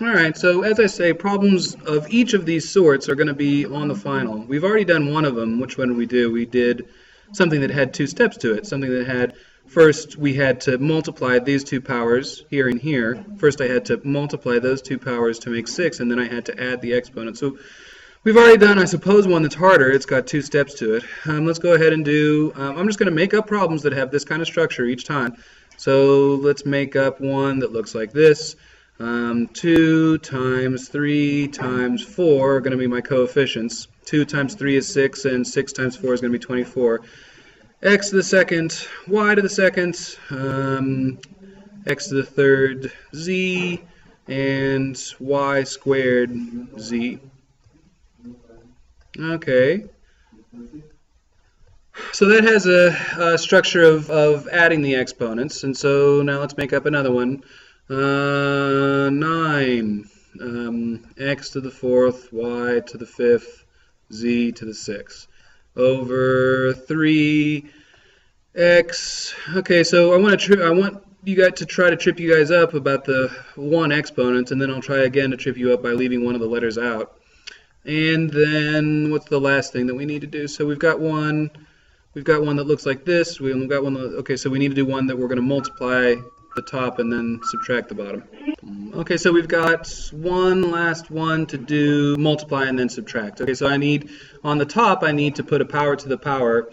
Alright, so as I say, problems of each of these sorts are going to be on the final. We've already done one of them. Which one did we do? We did something that had two steps to it. Something that had, first we had to multiply these two powers, here and here. First I had to multiply those two powers to make 6, and then I had to add the exponent. So we've already done, I suppose, one that's harder. It's got two steps to it. Let's go ahead and do, I'm just going to make up problems that have this kind of structure each time. So let's make up one that looks like this. 2 times 3 times 4 are going to be my coefficients. 2 times 3 is 6, and 6 times 4 is going to be 24. X to the second, y to the second, x to the third, z, and y squared, z. Okay. So that has a structure of adding the exponents, and so now let's make up another one. 9, x to the fourth, y to the fifth, z to the sixth, over 3 x. Okay, so I want you guys to try to trip you guys up about the one exponent, and then I'll try again to trip you up by leaving one of the letters out. And then what's the last thing that we need to do? So we've got one that looks like this. We've got one that, okay, so we need to do one that we're going to multiply the top and then subtract the bottom. Okay, so we've got one last one to do multiply and then subtract. Okay, so I need, on the top, I need to put a power to the power.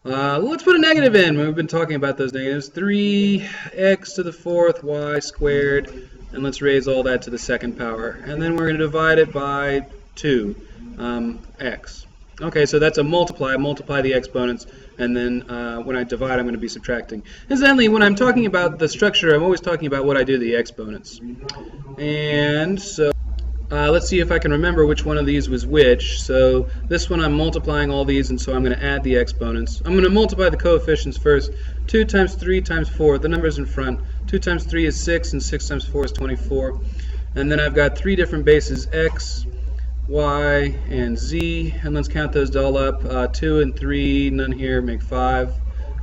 Let's put a negative in. We've been talking about those negatives. 3x to the fourth, y squared, and let's raise all that to the second power. And then we're going to divide it by 2, x. Okay, so that's a multiply. I multiply the exponents, and then when I divide, I'm going to be subtracting. Incidentally, when I'm talking about the structure, I'm always talking about what I do to the exponents. And so let's see if I can remember which one of these was which. So this one I'm multiplying all these, and so I'm going to add the exponents. I'm going to multiply the coefficients first. 2 times 3 times 4, the number's in front. 2 times 3 is 6, and 6 times 4 is 24. And then I've got three different bases, x, y, and z, and let's count those all up. 2 and 3, none here, make 5.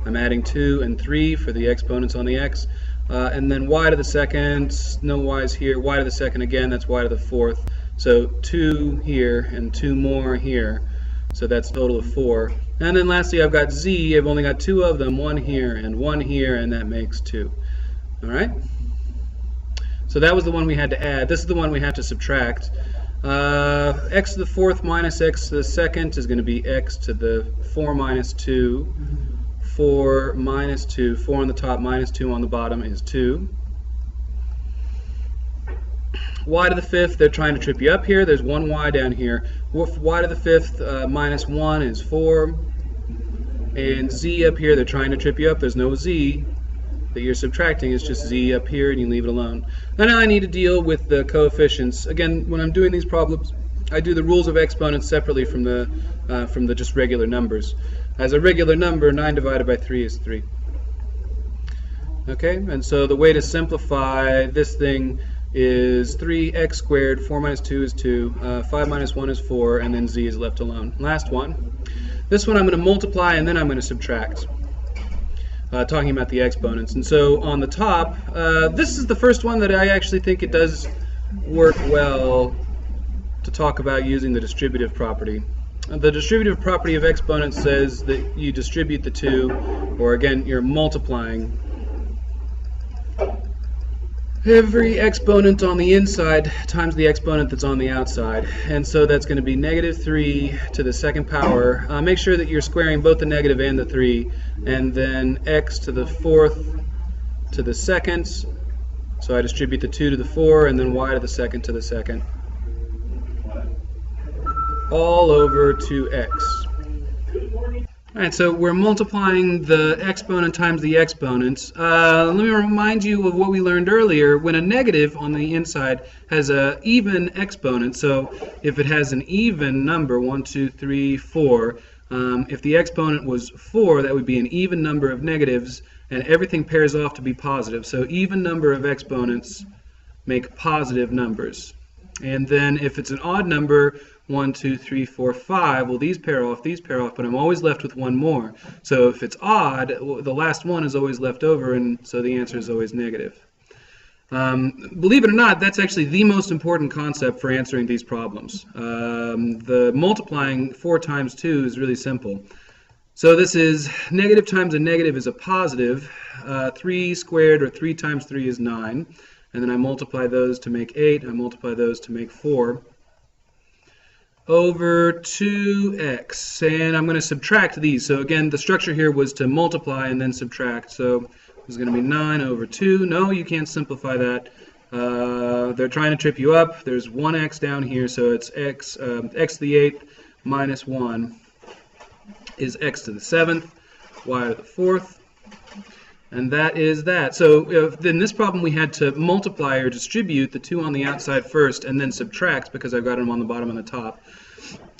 I'm adding 2 and 3 for the exponents on the x. And then y to the second, no y's here. Y to the second again, that's y to the fourth. So 2 here and 2 more here. So that's a total of 4. And then lastly, I've got z. I've only got 2 of them, 1 here, and that makes 2. All right? So that was the one we had to add. This is the one we have to subtract. X to the fourth minus x to the second is going to be x to the 4 minus 2. 4 minus 2. 4 on the top minus 2 on the bottom is 2. Y to the fifth, they're trying to trip you up here. There's one y down here. Y to the fifth minus 1 is 4. And z up here, they're trying to trip you up. There's no z that you're subtracting. It's just z up here, and you leave it alone. Now I need to deal with the coefficients. Again, when I'm doing these problems, I do the rules of exponents separately from the just regular numbers. As a regular number, 9 divided by 3 is 3. Okay, and so the way to simplify this thing is 3x squared, 4 minus 2 is 2, 5 minus 1 is 4, and then z is left alone. Last one. This one I'm going to multiply, and then I'm going to subtract. Talking about the exponents. And so on the top, this is the first one that I actually think it does work well to talk about using the distributive property. The distributive property of exponents says that you distribute the two, or again, you're multiplying every exponent on the inside times the exponent that's on the outside. And so that's going to be negative 3 to the second power. Make sure that you're squaring both the negative and the 3. And then x to the fourth to the second. So I distribute the 2 to the 4, and then y to the second to the second. All over 2x. Alright, so we're multiplying the exponent times the exponents. Let me remind you of what we learned earlier. When a negative on the inside has an even exponent, so if it has an even number, 1, 2, 3, 4, if the exponent was 4, that would be an even number of negatives, and everything pairs off to be positive. So even number of exponents make positive numbers. And then if it's an odd number, 1, 2, 3, 4, 5, well, these pair off, but I'm always left with one more. So if it's odd, the last one is always left over, and so the answer is always negative. Believe it or not, that's actually the most important concept for answering these problems. The multiplying 4 times 2 is really simple. So this is negative times a negative is a positive. 3 squared, or 3 times 3 is 9. And then I multiply those to make 8. I multiply those to make 4. Over 2x. And I'm going to subtract these. So again, the structure here was to multiply and then subtract. So it's going to be 9 over 2. No, you can't simplify that. They're trying to trip you up. There's 1x down here, so it's x to the 8th minus 1 is x to the 7th, y to the 4th, and that is that. So in this problem we had to multiply or distribute the 2 on the outside first and then subtract because I've got them on the bottom and the top.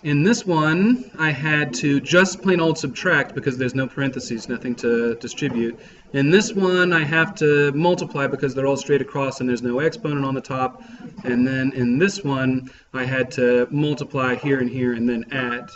In this one, I had to just plain old subtract because there's no parentheses, nothing to distribute. In this one, I have to multiply because they're all straight across and there's no exponent on the top. And then in this one, I had to multiply here and here and then add